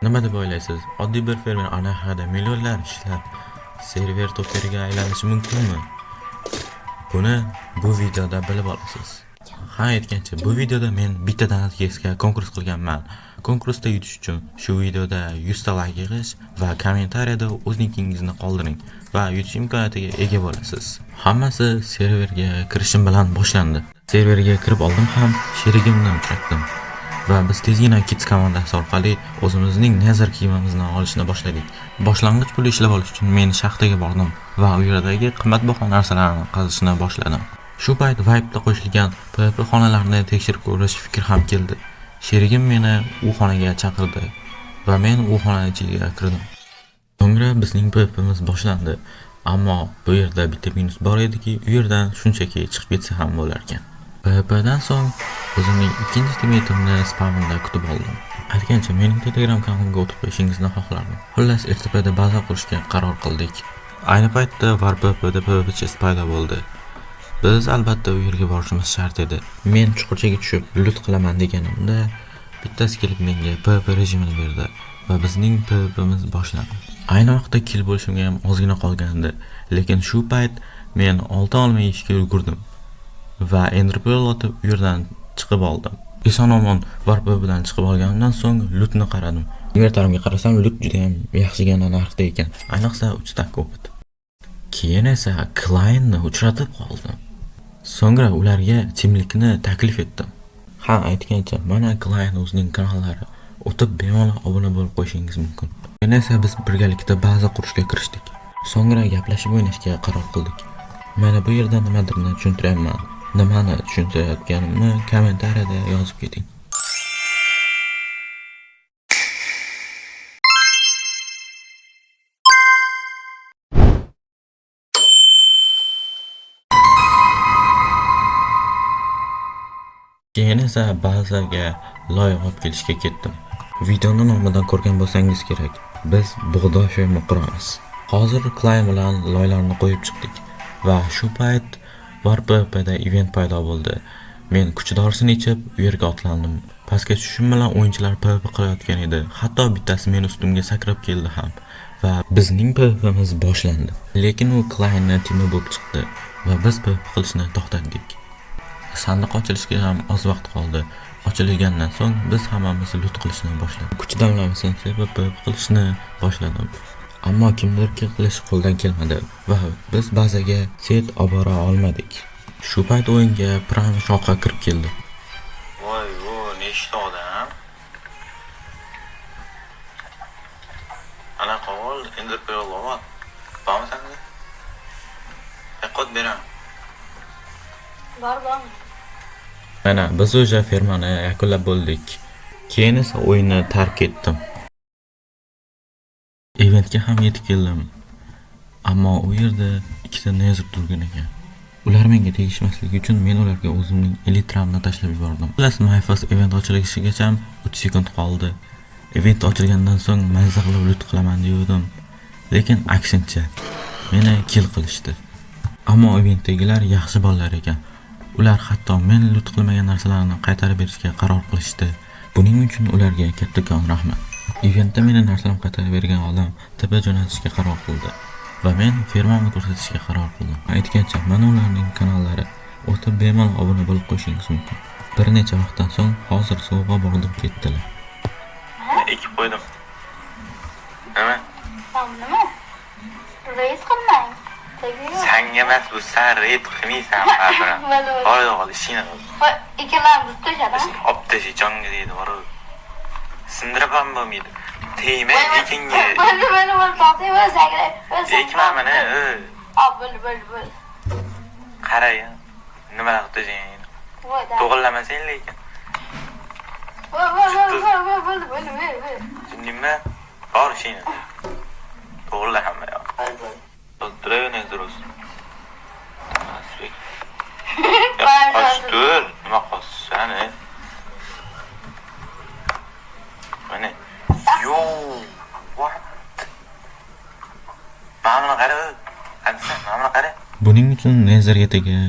Nima deb o'ylaysiz? Oddiy bir fermer ana haqida millionlar ishlab server toperiga aylanishi mumkinmi? Buni bu videoda bilib olasiz. Ha, aytgancha bu videoda men bitta donat kesga konkurs qilganman. Konkursda yutish uchun shu videoda 100 ta like yig'ish va kommentariyada o'zligingizni qoldiring va yutish imkoniyatiga ega bo'lasiz. Hammasi serverga kirishim bilan boshlandi. Serverga kirib oldim ham sherigimni uchratdim. Va biz tezgina Kids komandasi orqali o'zimizning nazar kiyimimizni olishni boshladik. Boshlang'ich pul ishlab olish uchun men shaxtaga bordim va u yerdagi qimmatbaho narsalarni qazishni boshladim. Shu payt Vibe'da qo'shilgan PvP xonalarni tekshirib ko'rish fikri ham keldi. Sherigim meni u xonaga chaqirdi va men u xona ichiga kirdim. So'ngra bizning PvP'miz boshlandi. Ammo bu yerda bitta minus bor ediki, u yerdan shunchaki chiqib ketsa ham bo'lar ekan. PvP'dan so'ng o'zimning ikkinchi teammate'imni spamimda kutib oldim. Aytgancha mening Telegram kanalimga o'tib qo'yishingizni xohlardim. Xullas, RTP'da baza qurishga qaror qildik. Ayni paytda VarPvP'da PvP'chi paydo bo'ldi. Biz albatta u yerga borishimiz shart edi. Men chuqurchaga tushib loot qilaman deganimda bittasi kelib menga PvP rejimini berdi va bizning PvP'miz boshlandi. Ayni vaqtda kill bo'lishimga ham ozgina qolgandi, lekin shu payt men 6 olma yeyishga ulgurdim va Ender Pearl otib u yerdan chiqib oldim. Eson-omon VarPvP'dan chiqib olganimdan so'ng lootni qaradim. Inventarimga qarasam loot juda ham yaxshigina narxda ekan. Ayniqsa 3 stack opit. Keyin esa klientni uchratib qoldim. So'ngra ularga teamlikni taklif etdim. Ha, aytgancha mana klient o'zining kanallari, o'tib bemalol obuna bo'lib qo'yishingiz mumkin. Keyin esa biz birgalikda baza qurishga kirishdik. So'ngra gaplashib o'ynashga qaror qildik. Mana bu yerda nimadirni tushuntiryapman. Nimani tushuntirayotganimni kommentariyada yozib keting. Keyin esa bazaga loy olib kelishga ketdim. Videoni nomidan ko'rgan bo'lsangiz kerak. Biz bug'doy ferma quramiz. Hozir client bilan loylarni qo'yib chiqdik va shu payt VarPvP'da event paydo bo'ldi. Men kuchdorisini ichib u yerga otlandim. Pastga tushishim bilan o'yinchilar PvP qilayotgan edi. Hatto bittasi men ustimga sakrab keldi ham va bizning PvP'miz boshlandi. Lekin u clientning timi bo'lib chiqdi va biz PvP qilishni to'xtatdik. Sandiq ochilishiga ham oz vaqt qoldi. Ochilgandan so'ng biz hammamiz loot qilishni boshladik. Kuch damlamasini sebab PvP qilishni boshladim. Ammo kimdirki qilish qo'ldan kelmadi va biz bazaga set obora olmadik. Shu payt o'yinga Prime shoqqa kirib keldi. Voy, nechta odam? Ana qovul, Ender Pearl olib. Bormi senda? Qod beram. Bor. Mana biz o'sha fermani yakunlab bo'ldik. Keyin esa o'yinni tark etdim. Eventga ham yetib keldim. Ammo u yerda ikkita nezr turgan ekan. Ular menga tegishmasligi uchun men ularga o'zimning elitramni tashlab yubordim. Xullas, Myfos event ochilishigacha 3 sekund qoldi. Event ochilgandan so'ng mazza qilib loot qilaman degandim. Lekin aksincha meni kill qilishdi. Ammo eventdagilar yaxshi bolalar ekan. Ular hatto men loot qilmagan narsalarni qaytarib berishga qaror qilishdi. Buning uchun ularga kattakon rahmat. Eventda meni narsalarimni qaytarib bergan odam tepa jo'natishga qaror qildi va men fermamni ko'rsatishga qaror qildim. Aytgancha mana ularning kanallari, o'tib bemalol obuna bo'lib qo'yishingiz mumkin. Bir necha vaqtdan so'ng hozir suvga borib ketdilar. Ekib qo'ydim. Nima? Nima? Reis qilmang. Senga emas, bu sen raid qilmaysan hozir. Qo'ydi, ishini qil. Ikkalamiz to'shadi. Optashi jonga deydi, bor. Sindirib ham bo'lmaydi. Tegma ekinga. Mana to'xtayman, sakrab. Ekma mana. Bo'l. Qarang. Nima qildi? To'g'rilamasang lekin. Bo'l. Nima? Bor ishini. To'g'rila hamma yo'q. Dragon Exodus. Asbek. Qochtur, nima qilsan? Mana. Yo, what? Mamni qara. Qansa, mamni qara. Buning uchun Nezerga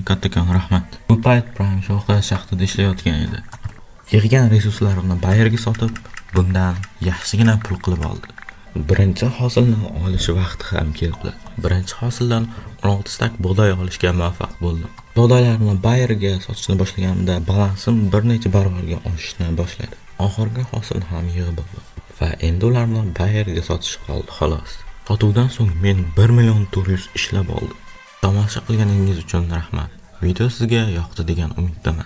kattakon rahmat. Bu payt Prime shoqqa shaxtada ishlayotgan edi. Yig'gan resurslarini bayerga sotib, bundan yaxshigina pul qilib oldi. Birinchi hosilni olish vaqti ham keldi. Birinchi hosildan 16 stak bug'doy olishga muvaffaq bo'ldim. Bug'doylarni Bayerga sotishni boshlaganimda balansim bir necha barobarga oshishni boshladi. Oxirgi hosilni ham yig'ib oldim va endi ularni Bayerga sotish qoldi xolos. Sotuvdan so'ng men 1 million 400 ishlab oldim. Tomosha qilganingiz uchun rahmat. Video sizga yoqdi degan umiddaman.